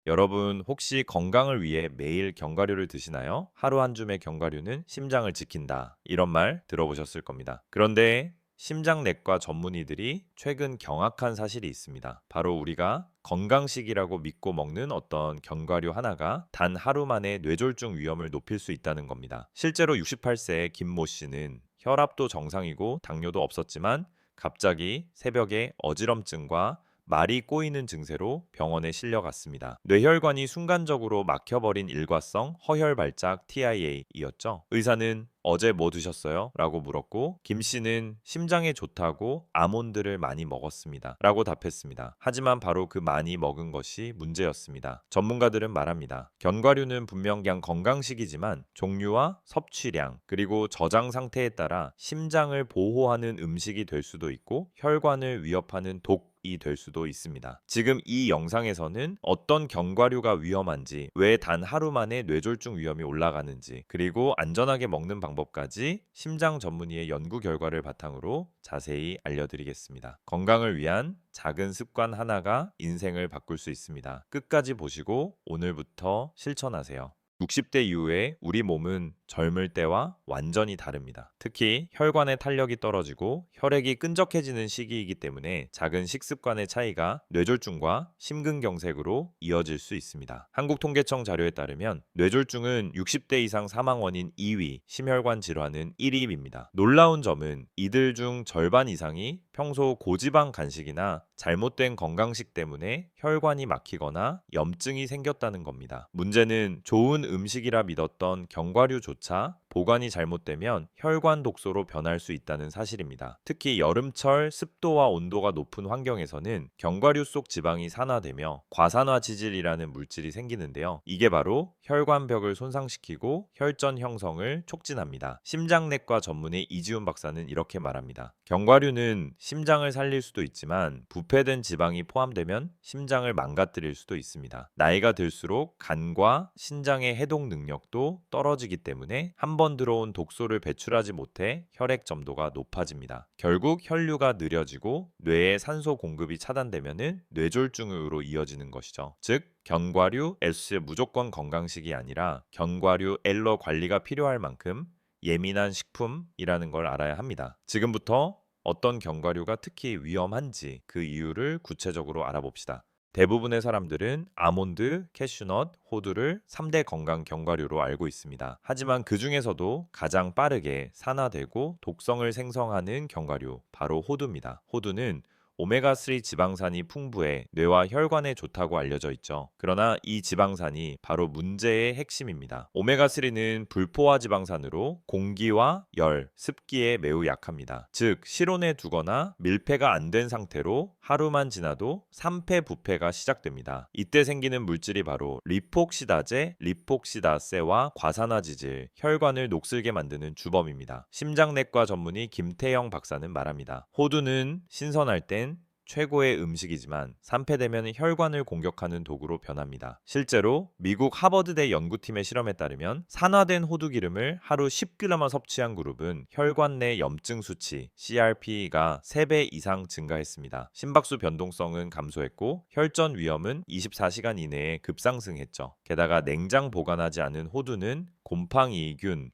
여러분 혹시 건강을 위해 매일 견과류를 드시나요? 하루 한 줌의 견과류는 심장을 지킨다. 이런 말 들어보셨을 겁니다. 그런데 심장내과 전문의들이 최근 경악한 사실이 있습니다. 바로 우리가 건강식이라고 믿고 먹는 어떤 견과류 하나가 단 하루 만에 뇌졸중 위험을 높일 수 있다는 겁니다. 실제로 68세의 김모 씨는 혈압도 정상이고 당뇨도 없었지만 갑자기 새벽에 어지럼증과 말이 꼬이는 증세로 병원에 실려갔습니다. 뇌혈관이 순간적으로 막혀버린 일과성 허혈 발작 TIA이었죠. 의사는 어제 뭐 드셨어요? 라고 물었고 김 씨는 심장에 좋다고 아몬드를 많이 먹었습니다. 라고 답했습니다. 하지만 바로 그 많이 먹은 것이 문제였습니다. 전문가들은 말합니다. 견과류는 분명 그냥 건강식이지만 종류와 섭취량 그리고 저장 상태에 따라 심장을 보호하는 음식이 될 수도 있고 혈관을 위협하는 독이 될 수도 있습니다. 지금 이 영상에서는 어떤 견과류가 위험한지, 왜 단 하루 만에 뇌졸중 위험이 올라가는지, 그리고 안전하게 먹는 방법까지 심장 전문의의 연구 결과를 바탕으로 자세히 알려드리겠습니다. 건강을 위한 작은 습관 하나가 인생을 바꿀 수 있습니다. 끝까지 보시고 오늘부터 실천하세요. 60대 이후에 우리 몸은 젊을 때와 완전히 다릅니다. 특히 혈관의 탄력이 떨어지고 혈액이 끈적해지는 시기이기 때문에 작은 식습관의 차이가 뇌졸중과 심근경색으로 이어질 수 있습니다. 한국통계청 자료에 따르면 뇌졸중은 60대 이상 사망 원인 2위, 심혈관 질환은 1위입니다. 놀라운 점은 이들 중 절반 이상이 평소 고지방 간식이나 잘못된 건강식 때문에 혈관이 막히거나 염증이 생겼다는 겁니다. 문제는 좋은 음식이라 믿었던 견과류조차 보관이 잘못되면 혈관 독소로 변할 수 있다는 사실입니다. 특히 여름철 습도와 온도가 높은 환경에서는 견과류 속 지방이 산화되며 과산화 지질이라는 물질이 생기는데요. 이게 바로 혈관벽을 손상시키고 혈전 형성을 촉진합니다. 심장내과 전문의 이지훈 박사는 이렇게 말합니다. 견과류는 심장을 살릴 수도 있지만 부패된 지방이 포함되면 심장을 망가뜨릴 수도 있습니다. 나이가 들수록 간과 신장의 해독 능력도 떨어지기 때문에 한 번 들어온 독소를 배출하지 못해 혈액 점도가 높아집니다. 결국 혈류가 느려지고 뇌의 산소 공급이 차단되면 뇌졸중으로 이어지는 것이죠. 즉 견과류 S 무조건 건강식이 아니라 견과류 엘러 관리가 필요할 만큼 예민한 식품이라는 걸 알아야 합니다. 지금부터 어떤 견과류가 특히 위험한지 그 이유를 구체적으로 알아봅시다. 대부분의 사람들은 아몬드, 캐슈넛, 호두를 3대 건강 견과류로 알고 있습니다. 하지만 그 중에서도 가장 빠르게 산화되고 독성을 생성하는 견과류, 바로 호두입니다. 호두는 오메가3 지방산이 풍부해 뇌와 혈관에 좋다고 알려져 있죠. 그러나 이 지방산이 바로 문제의 핵심입니다. 오메가3는 불포화 지방산으로 공기와 열, 습기에 매우 약합니다. 즉, 실온에 두거나 밀폐가 안 된 상태로 하루만 지나도 산패 부패가 시작됩니다. 이때 생기는 물질이 바로 리폭시다제, 리폭시다세와 과산화지질, 혈관을 녹슬게 만드는 주범입니다. 심장내과 전문의 김태영 박사는 말합니다. 호두는 신선할 땐 최고의 음식이지만 산패되면 혈관을 공격하는 도구로 변합니다. 실제로 미국 하버드대 연구팀의 실험에 따르면 산화된 호두 기름을 하루 10g만 섭취한 그룹은 혈관 내 염증 수치 CRP가 3배 이상 증가했습니다. 심박수 변동성은 감소했고 혈전 위험은 24시간 이내에 급상승했죠. 게다가 냉장 보관하지 않은 호두는 곰팡이균,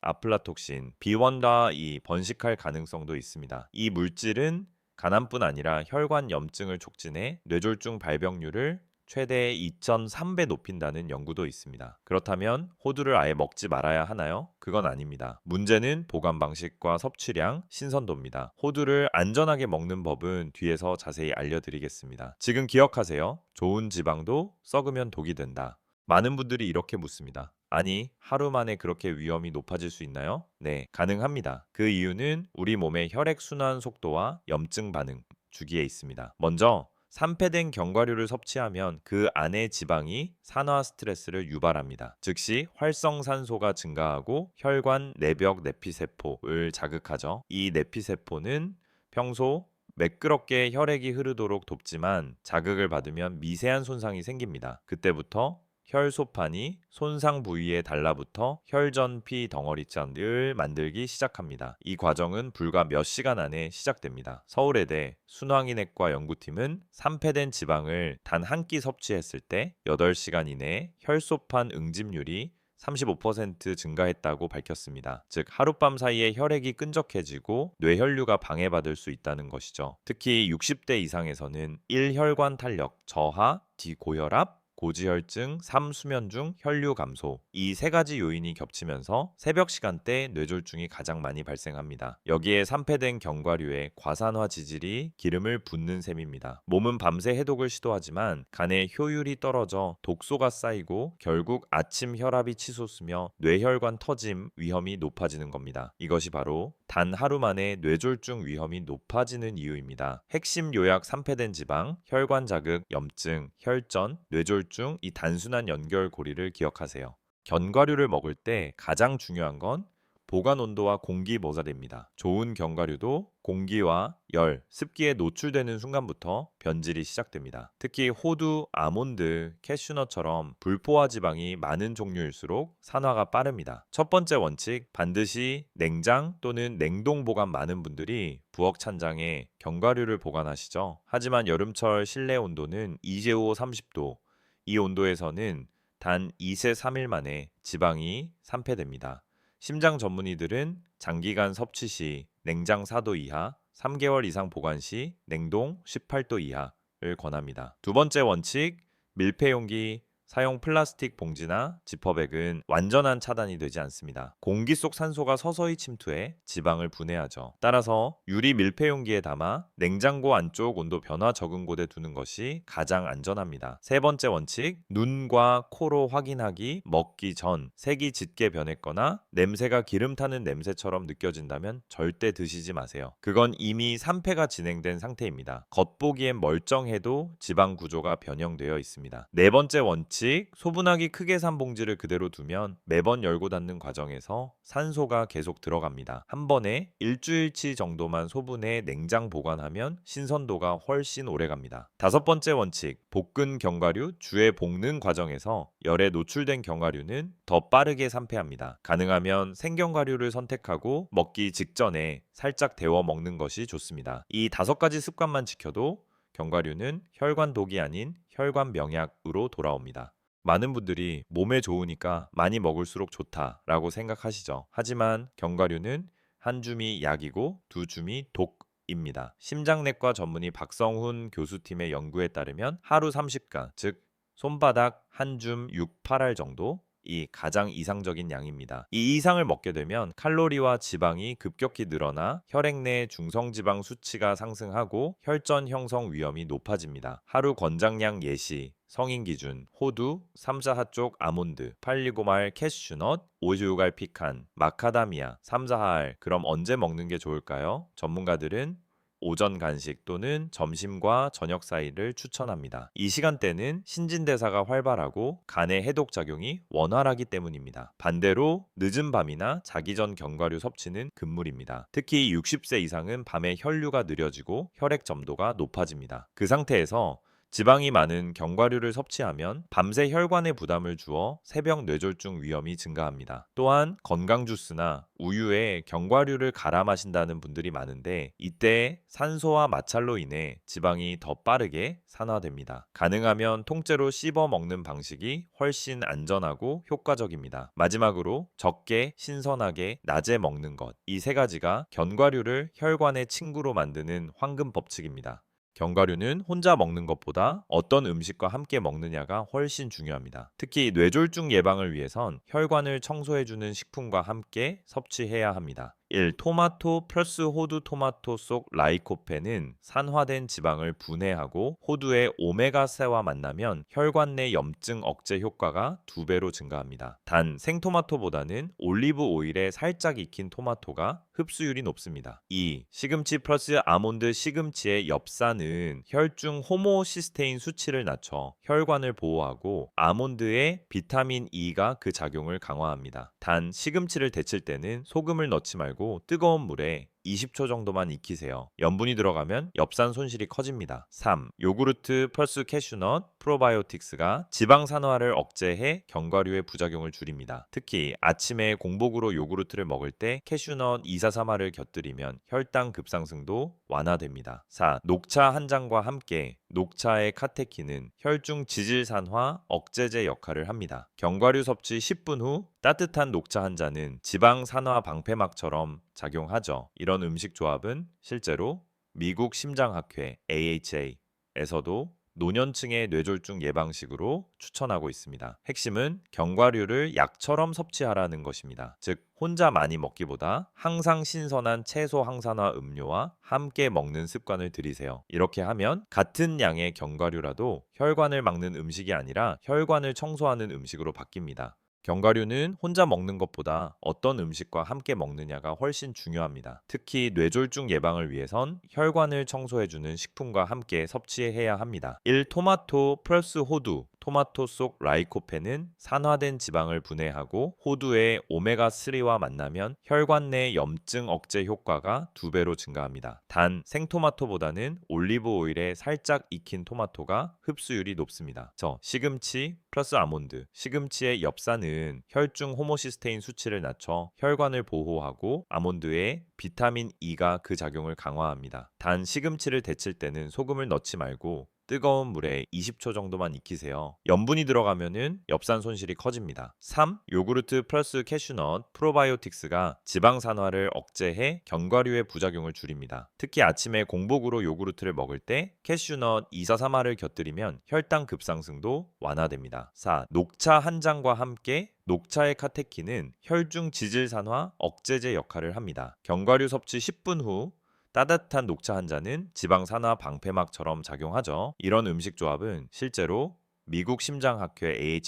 아플라톡신, 비원과 번식할 가능성도 있습니다. 이 물질은 간암뿐 아니라 혈관 염증을 촉진해 뇌졸중 발병률을 최대 2.3배 높인다는 연구도 있습니다. 그렇다면 호두를 아예 먹지 말아야 하나요? 그건 아닙니다. 문제는 보관 방식과 섭취량, 신선도입니다. 호두를 안전하게 먹는 법은 뒤에서 자세히 알려드리겠습니다. 지금 기억하세요. 좋은 지방도 썩으면 독이 된다. 많은 분들이 이렇게 묻습니다. 아니, 하루 만에 그렇게 위험이 높아질 수 있나요? 네, 가능합니다. 그 이유는 우리 몸의 혈액 순환 속도와 염증 반응, 주기에 있습니다. 먼저 산패된 견과류를 섭취하면 그 안의 지방이 산화 스트레스를 유발합니다. 즉시 활성산소가 증가하고 혈관 내벽 내피세포를 자극하죠. 이 내피세포는 평소 매끄럽게 혈액이 흐르도록 돕지만 자극을 받으면 미세한 손상이 생깁니다. 그때부터 혈소판이 손상 부위에 달라붙어 혈전피 덩어리장을 만들기 시작합니다. 이 과정은 불과 몇 시간 안에 시작됩니다. 서울의대 순환기내과 연구팀은 산패된 지방을 단 한 끼 섭취했을 때 8시간 이내에 혈소판 응집률이 35% 증가했다고 밝혔습니다. 즉 하룻밤 사이에 혈액이 끈적해지고 뇌혈류가 방해받을 수 있다는 것이죠. 특히 60대 이상에서는 1혈관 탄력, 저하, 디고혈압, 고지혈증, 3수면 중 혈류 감소 이 세 가지 요인이 겹치면서 새벽 시간대 뇌졸중이 가장 많이 발생합니다. 여기에 산패된 견과류의 과산화 지질이 기름을 붓는 셈입니다. 몸은 밤새 해독을 시도하지만 간의 효율이 떨어져 독소가 쌓이고 결국 아침 혈압이 치솟으며 뇌혈관 터짐 위험이 높아지는 겁니다. 이것이 바로 단 하루 만에 뇌졸중 위험이 높아지는 이유입니다. 핵심 요약 산패된 지방, 혈관 자극, 염증, 혈전, 뇌졸중 이 단순한 연결고리를 기억하세요. 견과류를 먹을 때 가장 중요한 건 보관 온도와 공기 모자입니다. 좋은 견과류도 공기와 열, 습기에 노출되는 순간부터 변질이 시작됩니다. 특히 호두, 아몬드, 캐슈넛처럼 불포화 지방이 많은 종류일수록 산화가 빠릅니다. 첫 번째 원칙, 반드시 냉장 또는 냉동 보관 많은 분들이 부엌 찬장에 견과류를 보관하시죠. 하지만 여름철 실내 온도는 25, 30도, 이 온도에서는 단 2세 3일 만에 지방이 산패됩니다. 심장 전문의들은 장기간 섭취 시 냉장 4도 이하, 3개월 이상 보관 시 냉동 18도 이하를 권합니다. 두 번째 원칙, 밀폐용기, 사용 플라스틱 봉지나 지퍼백은 완전한 차단이 되지 않습니다. 공기 속 산소가 서서히 침투해 지방을 분해하죠. 따라서 유리 밀폐용기에 담아 냉장고 안쪽 온도 변화 적은 곳에 두는 것이 가장 안전합니다. 세 번째 원칙, 눈과 코로 확인하기, 먹기 전 색이 짙게 변했거나 냄새가 기름 타는 냄새처럼 느껴진다면 절대 드시지 마세요. 그건 이미 산패가 진행된 상태입니다. 겉보기엔 멀쩡해도 지방 구조가 변형되어 있습니다. 네 번째 원칙, 소분하기 크게 산 봉지를 그대로 두면 매번 열고 닫는 과정에서 산소가 계속 들어갑니다. 한 번에 일주일치 정도만 소분해 냉장 보관하면 신선도가 훨씬 오래갑니다. 다섯 번째 원칙, 볶은 견과류 주에 볶는 과정에서 열에 노출된 견과류는 더 빠르게 산패합니다. 가능하면 생견과류를 선택하고 먹기 직전에 살짝 데워 먹는 것이 좋습니다. 이 5가지 습관만 지켜도 견과류는 혈관 독이 아닌 혈관 명약으로 돌아옵니다. 많은 분들이 몸에 좋으니까 많이 먹을수록 좋다라고 생각하시죠. 하지만 견과류는 한 줌이 약이고 두 줌이 독입니다. 심장내과 전문의 박성훈 교수팀의 연구에 따르면 하루 30가, 즉 손바닥 한 줌 6, 8알 정도 이 가장 이상적인 양입니다. 이 이상을 먹게 되면 칼로리와 지방이 급격히 늘어나 혈액 내 중성지방 수치가 상승하고 혈전 형성 위험이 높아집니다. 하루 권장량 예시, 성인 기준, 호두, 3, 4하 쪽 아몬드, 8, 2, 5알 캐슈넛, 5, 6알 피칸, 마카다미아, 3, 4할 그럼 언제 먹는 게 좋을까요? 전문가들은 오전 간식 또는 점심과 저녁 사이를 추천합니다. 이 시간대는 신진대사가 활발하고 간의 해독 작용이 원활하기 때문입니다. 반대로 늦은 밤이나 자기 전 견과류 섭취는 금물입니다. 특히 60세 이상은 밤에 혈류가 느려지고 혈액 점도가 높아집니다. 그 상태에서 지방이 많은 견과류를 섭취하면 밤새 혈관에 부담을 주어 새벽 뇌졸중 위험이 증가합니다. 또한 건강 주스나 우유에 견과류를 갈아 마신다는 분들이 많은데 이때 산소와 마찰로 인해 지방이 더 빠르게 산화됩니다. 가능하면 통째로 씹어 먹는 방식이 훨씬 안전하고 효과적입니다. 마지막으로 적게, 신선하게, 낮에 먹는 것. 이 세 가지가 견과류를 혈관의 친구로 만드는 황금 법칙입니다. 견과류는 혼자 먹는 것보다 어떤 음식과 함께 먹느냐가 훨씬 중요합니다. 특히 뇌졸중 예방을 위해선 혈관을 청소해주는 식품과 함께 섭취해야 합니다. 1. 토마토 플러스 호두 토마토 속 라이코펜은 산화된 지방을 분해하고 호두의 오메가3와 만나면 혈관 내 염증 억제 효과가 2배로 증가합니다. 단 생토마토보다는 올리브 오일에 살짝 익힌 토마토가 흡수율이 높습니다. 2. 시금치 플러스 아몬드 시금치의 엽산은 혈중 호모시스테인 수치를 낮춰 혈관을 보호하고 아몬드의 비타민 E가 그 작용을 강화합니다. 단 시금치를 데칠 때는 소금을 넣지 말고 뜨거운 물에 20초 정도만 익히세요. 염분이 들어가면 엽산 손실이 커집니다. 3. 요구르트 플러스 캐슈넛 프로바이오틱스가 지방 산화를 억제해 견과류의 부작용을 줄입니다. 특히 아침에 공복으로 요구르트를 먹을 때 캐슈넛 2,4,3화를 곁들이면 혈당 급상승도 완화됩니다. 4. 녹차 한 잔과 함께 녹차의 카테킨은 혈중 지질산화 억제제 역할을 합니다. 견과류 섭취 10분 후 따뜻한 녹차 한 잔은 지방 산화 방패막처럼 작용하죠. 이런 음식 조합은 실제로 미국 심장학회 AHA에서도 노년층의 뇌졸중 예방식으로 추천하고 있습니다. 핵심은 견과류를 약처럼 섭취하라는 것입니다. 즉 혼자 많이 먹기보다 항상 신선한 채소 항산화 음료와 함께 먹는 습관을 들이세요. 이렇게 하면 같은 양의 견과류라도 혈관을 막는 음식이 아니라 혈관을 청소하는 음식으로 바뀝니다. 견과류는 혼자 먹는 것보다 어떤 음식과 함께 먹느냐가 훨씬 중요합니다. 특히 뇌졸중 예방을 위해선 혈관을 청소해주는 식품과 함께 섭취해야 합니다. 1. 토마토 플러스 호두. 토마토 속 라이코펜은 산화된 지방을 분해하고 호두의 오메가3와 만나면 혈관 내 염증 억제 효과가 2배로 증가합니다. 단 생토마토보다는 올리브 오일에 살짝 익힌 토마토가 흡수율이 높습니다. 시금치 플러스 아몬드. 시금치의 엽산은 혈중 호모시스테인 수치를 낮춰 혈관을 보호하고 아몬드의 비타민 E가 그 작용을 강화합니다. 단 시금치를 데칠 때는 소금을 넣지 말고 뜨거운 물에 20초 정도만 익히세요. 염분이 들어가면은 엽산 손실이 커집니다. 3. 요구르트 플러스 캐슈넛 프로바이오틱스가 지방 산화를 억제해 견과류의 부작용을 줄입니다. 특히 아침에 공복으로 요구르트를 먹을 때 캐슈넛 2,4,3화를 곁들이면 혈당 급상승도 완화됩니다. 4. 녹차 한 잔과 함께 녹차의 카테킨은 혈중 지질산화 억제제 역할을 합니다. 견과류 섭취 10분 후 따뜻한 녹차 한 잔은 지방 산화 방패막처럼 작용하죠. 이런 음식 조합은 실제로 미국 심장학회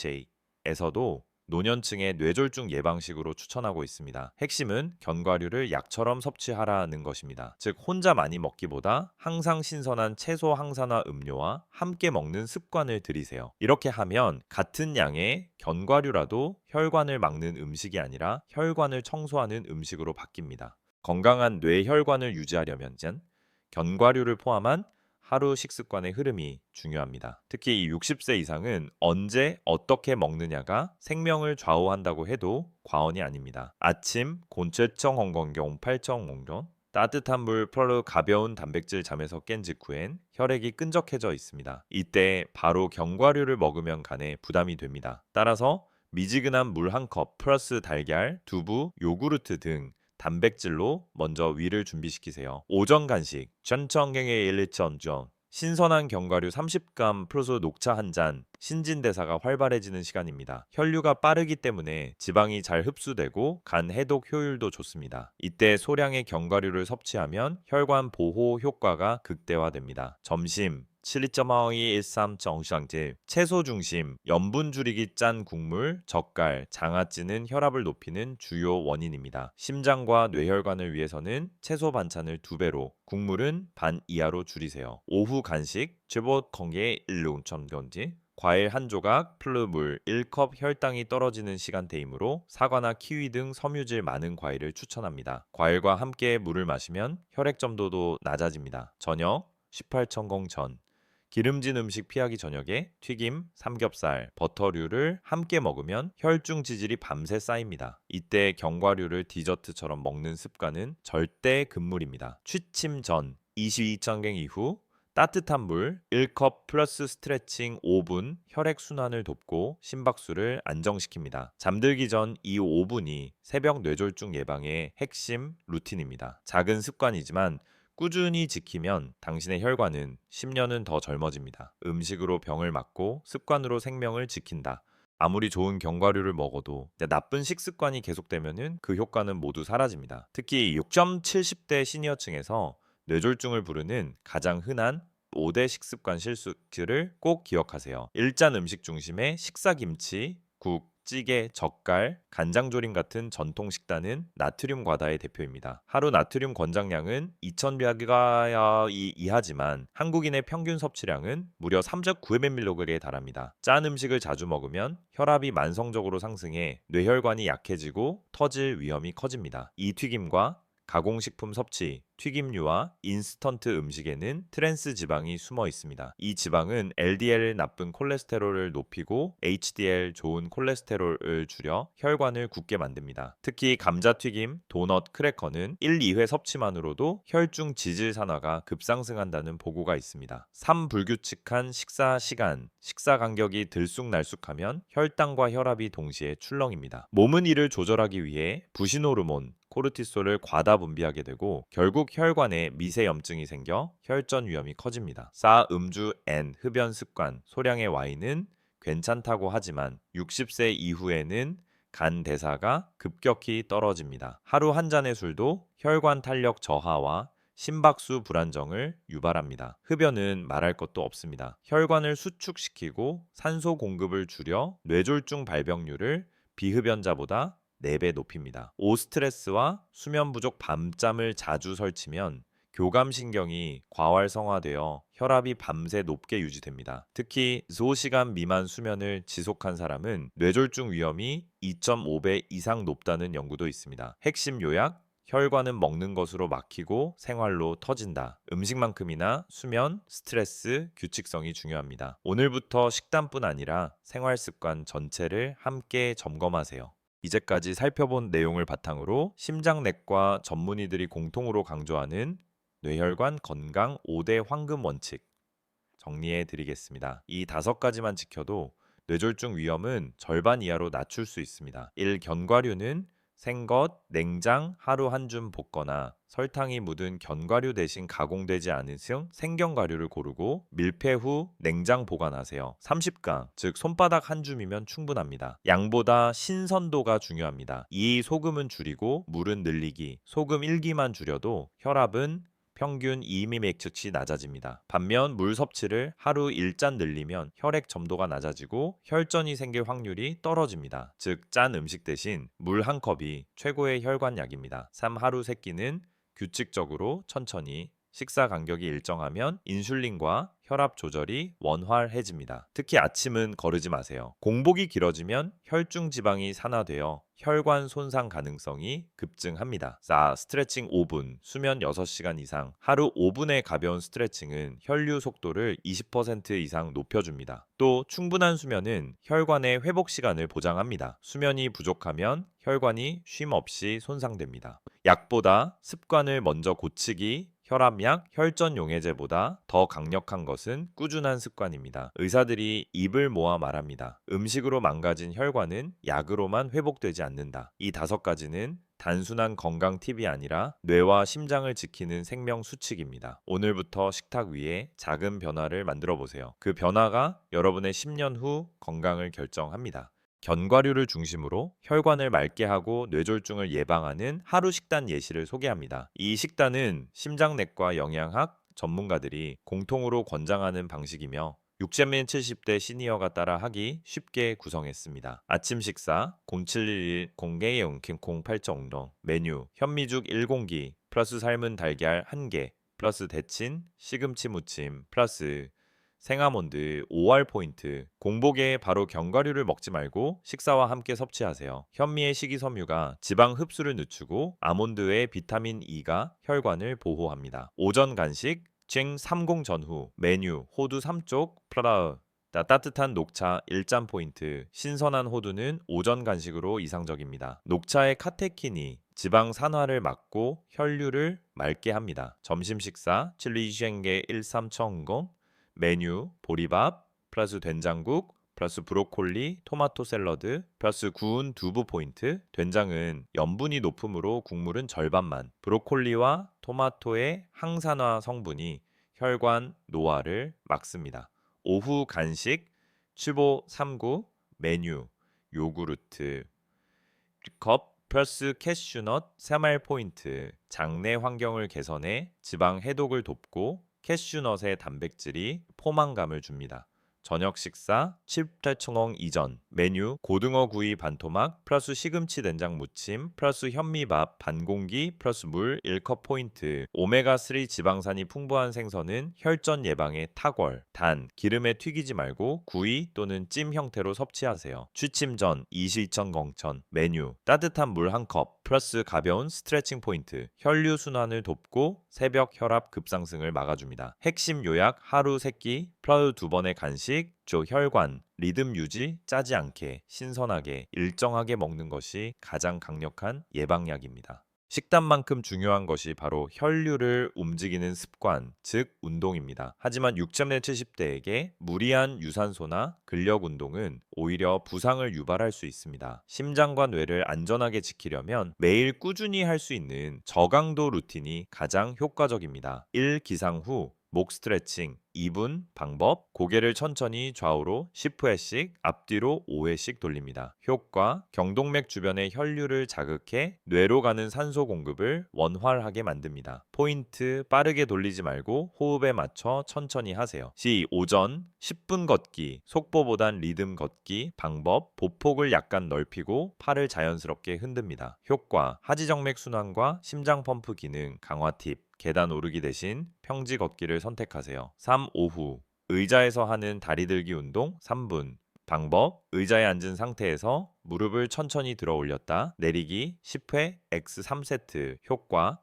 AHA에서도 노년층의 뇌졸중 예방식으로 추천하고 있습니다. 핵심은 견과류를 약처럼 섭취하라는 것입니다. 즉 혼자 많이 먹기보다 항상 신선한 채소 항산화 음료와 함께 먹는 습관을 들이세요. 이렇게 하면 같은 양의 견과류라도 혈관을 막는 음식이 아니라 혈관을 청소하는 음식으로 바뀝니다. 건강한 뇌혈관을 유지하려면 견과류를 포함한 하루 식습관의 흐름이 중요합니다. 특히 60세 이상은 언제 어떻게 먹느냐가 생명을 좌우한다고 해도 과언이 아닙니다. 아침 곤체청 건강경 8청 따뜻한 물 플러스 가벼운 단백질 잠에서 깬 직후엔 혈액이 끈적해져 있습니다. 이때 바로 견과류를 먹으면 간에 부담이 됩니다. 따라서 미지근한 물 1컵 플러스 달걀, 두부, 요구르트 등 단백질로 먼저 위를 준비시키세요. 오전 간식, 전청경의 일리천전 신선한 견과류 30g 플러스 녹차 한 잔, 신진대사가 활발해지는 시간입니다. 혈류가 빠르기 때문에 지방이 잘 흡수되고 간 해독 효율도 좋습니다. 이때 소량의 견과류를 섭취하면 혈관 보호 효과가 극대화됩니다. 점심 7.213 정상제 채소 중심 염분 줄이기 짠 국물 젓갈 장아찌는 혈압을 높이는 주요 원인입니다. 심장과 뇌혈관을 위해서는 채소 반찬을 2배로 국물은 반 이하로 줄이세요. 오후 간식 제봇 건게 일lun천건지 과일 한 조각 플루 물 1컵 혈당이 떨어지는 시간대이므로 사과나 키위 등 섬유질 많은 과일을 추천합니다. 과일과 함께 물을 마시면 혈액점도도 낮아집니다. 저녁 18천공 전 기름진 음식 피하기 저녁에 튀김, 삼겹살, 버터류를 함께 먹으면 혈중 지질이 밤새 쌓입니다. 이때 견과류를 디저트처럼 먹는 습관은 절대 금물입니다. 취침 전 22천경 이후 따뜻한 물 1컵 플러스 스트레칭 5분 혈액순환을 돕고 심박수를 안정시킵니다. 잠들기 전 이 5분이 새벽 뇌졸중 예방의 핵심 루틴입니다. 작은 습관이지만 꾸준히 지키면 당신의 혈관은 10년은 더 젊어집니다. 음식으로 병을 막고 습관으로 생명을 지킨다. 아무리 좋은 견과류를 먹어도 나쁜 식습관이 계속되면 그 효과는 모두 사라집니다. 특히 6.70대 시니어층에서 뇌졸중을 부르는 가장 흔한 5대 식습관 실수를 꼭 기억하세요. 일잔 음식 중심의 식사김치, 국, 찌개, 젓갈, 간장조림 같은 전통 식단은 나트륨 과다의 대표입니다. 하루 나트륨 권장량은 2000mg 이하지만 한국인의 평균 섭취량은 무려 3.9mg에 달합니다. 짠 음식을 자주 먹으면 혈압이 만성적으로 상승해 뇌혈관이 약해지고 터질 위험이 커집니다. 이 튀김과 가공식품 섭취, 튀김류와 인스턴트 음식에는 트랜스 지방이 숨어 있습니다. 이 지방은 LDL 나쁜 콜레스테롤을 높이고 HDL 좋은 콜레스테롤을 줄여 혈관을 굳게 만듭니다. 특히 감자튀김, 도넛, 크래커는 1, 2회 섭취만으로도 혈중 지질 산화가 급상승한다는 보고가 있습니다. 3. 불규칙한 식사 시간, 식사 간격이 들쑥날쑥하면 혈당과 혈압이 동시에 출렁입니다. 몸은 이를 조절하기 위해 부신호르몬, 코르티솔을 과다 분비하게 되고 결국 혈관에 미세염증이 생겨 혈전 위험이 커집니다. 4. 음주 N, 흡연 습관, 소량의 와인은 괜찮다고 하지만 60세 이후에는 간 대사가 급격히 떨어집니다. 하루 한 잔의 술도 혈관 탄력 저하와 심박수 불안정을 유발합니다. 흡연은 말할 것도 없습니다. 혈관을 수축시키고 산소 공급을 줄여 뇌졸중 발병률을 비흡연자보다 4배 높입니다. 5. 스트레스와 수면 부족 밤잠을 자주 설치면 교감신경이 과활성화되어 혈압이 밤새 높게 유지됩니다. 특히 5시간 미만 수면을 지속한 사람은 뇌졸중 위험이 2.5배 이상 높다는 연구도 있습니다. 핵심 요약: 혈관은 먹는 것으로 막히고 생활로 터진다. 음식만큼이나 수면, 스트레스, 규칙성이 중요합니다. 오늘부터 식단뿐 아니라 생활 습관 전체를 함께 점검하세요. 이제까지 살펴본 내용을 바탕으로 심장내과 전문의들이 공통으로 강조하는 뇌혈관 건강 5대 황금 원칙 정리해 드리겠습니다. 이 5가지만 지켜도 뇌졸중 위험은 절반 이하로 낮출 수 있습니다. 1. 견과류는 생것, 냉장, 하루 한 줌 볶거나 설탕이 묻은 견과류 대신 가공되지 않은 생견과류를 고르고 밀폐 후 냉장 보관하세요. 30강, 즉 손바닥 한 줌이면 충분합니다. 양보다 신선도가 중요합니다. 2. 소금은 줄이고 물은 늘리기. 소금 1기만 줄여도 혈압은 평균 2mmHg 낮아집니다. 반면 물 섭취를 하루 1잔 늘리면 혈액 점도가 낮아지고 혈전이 생길 확률이 떨어집니다. 즉, 짠 음식 대신 물 한 컵이 최고의 혈관약입니다. 3. 하루 3끼는 규칙적으로 천천히 식사 간격이 일정하면 인슐린과 혈압 조절이 원활해집니다. 특히 아침은 거르지 마세요. 공복이 길어지면 혈중 지방이 산화되어 혈관 손상 가능성이 급증합니다. 4. 스트레칭 5분, 수면 6시간 이상. 하루 5분의 가벼운 스트레칭은 혈류 속도를 20% 이상 높여줍니다. 또 충분한 수면은 혈관의 회복 시간을 보장합니다. 수면이 부족하면 혈관이 쉼 없이 손상됩니다. 약보다 습관을 먼저 고치기. 혈압약, 혈전용해제보다 더 강력한 것은 꾸준한 습관입니다. 의사들이 입을 모아 말합니다. 음식으로 망가진 혈관은 약으로만 회복되지 않는다. 이 5가지는 단순한 건강 팁이 아니라 뇌와 심장을 지키는 생명 수칙입니다. 오늘부터 식탁 위에 작은 변화를 만들어 보세요. 그 변화가 여러분의 10년 후 건강을 결정합니다. 견과류를 중심으로 혈관을 맑게 하고 뇌졸중을 예방하는 하루 식단 예시를 소개합니다. 이 식단은 심장내과 영양학 전문가들이 공통으로 권장하는 방식이며 60민 70대 시니어가 따라 하기 쉽게 구성했습니다. 아침 식사 0711 공개용 김콩 8.0 메뉴 현미죽 1공기 플러스 삶은 달걀 1개 플러스 데친 시금치 무침 플러스 생아몬드 5알 포인트. 공복에 바로 견과류를 먹지 말고 식사와 함께 섭취하세요. 현미의 식이섬유가 지방 흡수를 늦추고 아몬드의 비타민 E가 혈관을 보호합니다. 오전 간식 쟁 30 전후 메뉴 호두 3쪽 플라우 따뜻한 녹차 1잔 포인트. 신선한 호두는 오전 간식으로 이상적입니다. 녹차의 카테킨이 지방 산화를 막고 혈류를 맑게 합니다. 점심 식사 칠리쉥게 13청공 메뉴 보리밥 플러스 된장국 플러스 브로콜리 토마토 샐러드 플러스 구운 두부 포인트. 된장은 염분이 높으므로 국물은 절반만. 브로콜리와 토마토의 항산화 성분이 혈관 노화를 막습니다. 오후 간식 7539 메뉴 요구르트 컵 플러스 캐슈넛 3알 포인트. 장내 환경을 개선해 지방 해독을 돕고 캐슈넛의 단백질이 포만감을 줍니다. 저녁 식사 칩탈청엉 이전 메뉴 고등어 구이 반토막 플러스 시금치 된장 무침 플러스 현미밥 반 공기 플러스 물 1컵 포인트. 오메가3 지방산이 풍부한 생선은 혈전 예방에 탁월. 단 기름에 튀기지 말고 구이 또는 찜 형태로 섭취하세요. 취침 전 이실천 공천. 메뉴 따뜻한 물 1컵 플러스 가벼운 스트레칭 포인트. 혈류 순환을 돕고 새벽 혈압 급상승을 막아줍니다. 핵심 요약 하루 3끼 플러스 2번의 간식 혈관, 리듬 유지, 짜지 않게, 신선하게, 일정하게 먹는 것이 가장 강력한 예방약입니다. 식단만큼 중요한 것이 바로 혈류를 움직이는 습관, 즉 운동입니다. 하지만 60대 70대에게 무리한 유산소나 근력 운동은 오히려 부상을 유발할 수 있습니다. 심장과 뇌를 안전하게 지키려면 매일 꾸준히 할 수 있는 저강도 루틴이 가장 효과적입니다. 1. 기상 후 목 스트레칭 2분 방법 고개를 천천히 좌우로 10회씩 앞뒤로 5회씩 돌립니다. 효과 경동맥 주변의 혈류를 자극해 뇌로 가는 산소 공급을 원활하게 만듭니다. 포인트 빠르게 돌리지 말고 호흡에 맞춰 천천히 하세요. 시 오전 10분 걷기 속보보단 리듬 걷기 방법 보폭을 약간 넓히고 팔을 자연스럽게 흔듭니다. 효과 하지정맥 순환과 심장 펌프 기능 강화 팁 계단 오르기 대신 평지 걷기를 선택하세요. 3. 오후 의자에서 하는 다리 들기 운동 3분. 방법 의자에 앉은 상태에서 무릎을 천천히 들어 올렸다 내리기 10회 x 3세트. 효과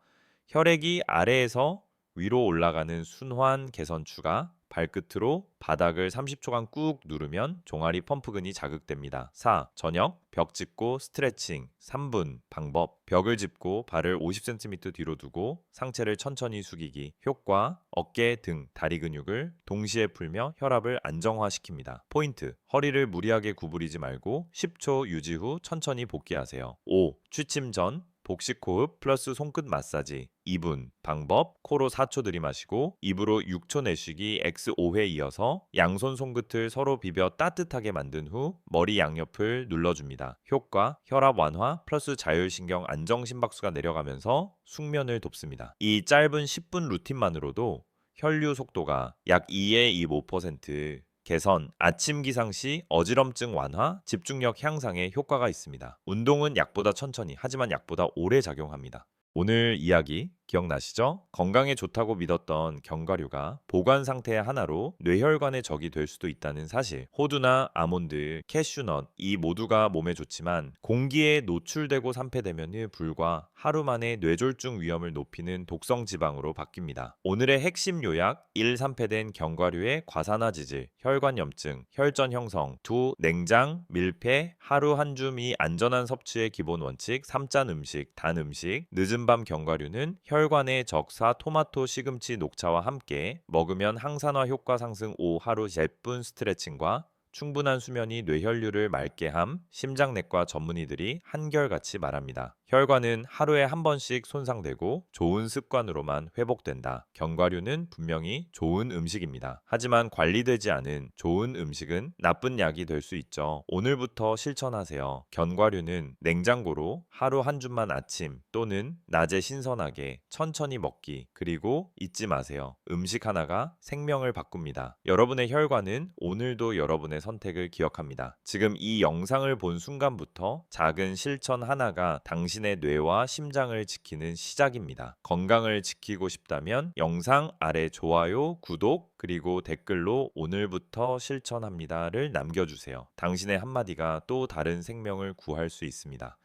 혈액이 아래에서 위로 올라가는 순환 개선 추가 발끝으로 바닥을 30초간 꾹 누르면 종아리 펌프근이 자극됩니다. 4. 저녁 벽 짚고 스트레칭 3분. 방법 벽을 짚고 발을 50cm 뒤로 두고 상체를 천천히 숙이기. 효과 어깨, 등, 다리 근육을 동시에 풀며 혈압을 안정화시킵니다. 포인트 허리를 무리하게 구부리지 말고 10초 유지 후 천천히 복귀하세요. 5. 취침 전 복식 호흡 플러스 손끝 마사지 2분. 방법 코로 4초 들이마시고 입으로 6초 내쉬기 x 5회 이어서 양손 손끝을 서로 비벼 따뜻하게 만든 후 머리 양옆을 눌러줍니다. 효과 혈압 완화 플러스 자율신경 안정 심박수가 내려가면서 숙면을 돕습니다. 이 짧은 10분 루틴만으로도 혈류 속도가 약 2에 25% 개선, 아침 기상 시 어지럼증 완화, 집중력 향상에 효과가 있습니다. 운동은 약보다 천천히, 하지만 약보다 오래 작용합니다. 오늘 이야기 기억나시죠? 건강에 좋다고 믿었던 견과류가 보관 상태의 하나로 뇌혈관의 적이 될 수도 있다는 사실. 호두나 아몬드, 캐슈넛 이 모두가 몸에 좋지만 공기에 노출되고 산패되면 불과 하루 만에 뇌졸중 위험을 높이는 독성 지방으로 바뀝니다. 오늘의 핵심 요약 1. 산패된 견과류의 과산화지질, 혈관염증, 혈전 형성 2. 냉장, 밀폐, 하루 한 줌이 안전한 섭취의 기본 원칙 3짠 음식, 단 음식, 늦은 밤 견과류는 혈관의 적사 토마토 시금치 녹차와 함께 먹으면 항산화 효과 상승 5. 하루 10분 스트레칭과 충분한 수면이 뇌혈류를 맑게 함 심장내과 전문의들이 한결같이 말합니다. 혈관은 하루에 한 번씩 손상되고 좋은 습관으로만 회복된다. 견과류는 분명히 좋은 음식입니다. 하지만 관리되지 않은 좋은 음식은 나쁜 약이 될 수 있죠. 오늘부터 실천하세요. 견과류는 냉장고로 하루 한 줌만 아침 또는 낮에 신선하게 천천히 먹기. 그리고 잊지 마세요. 음식 하나가 생명을 바꿉니다. 여러분의 혈관은 오늘도 여러분의 선택을 기억합니다. 지금 이 영상을 본 순간부터 작은 실천 하나가 당신의 뇌와 심장을 지키는 시작입니다. 건강을 지키고 싶다면 영상 아래 좋아요, 구독, 그리고 댓글로 오늘부터 실천합니다를 남겨주세요. 당신의 한마디가 또 다른 생명을 구할 수 있습니다.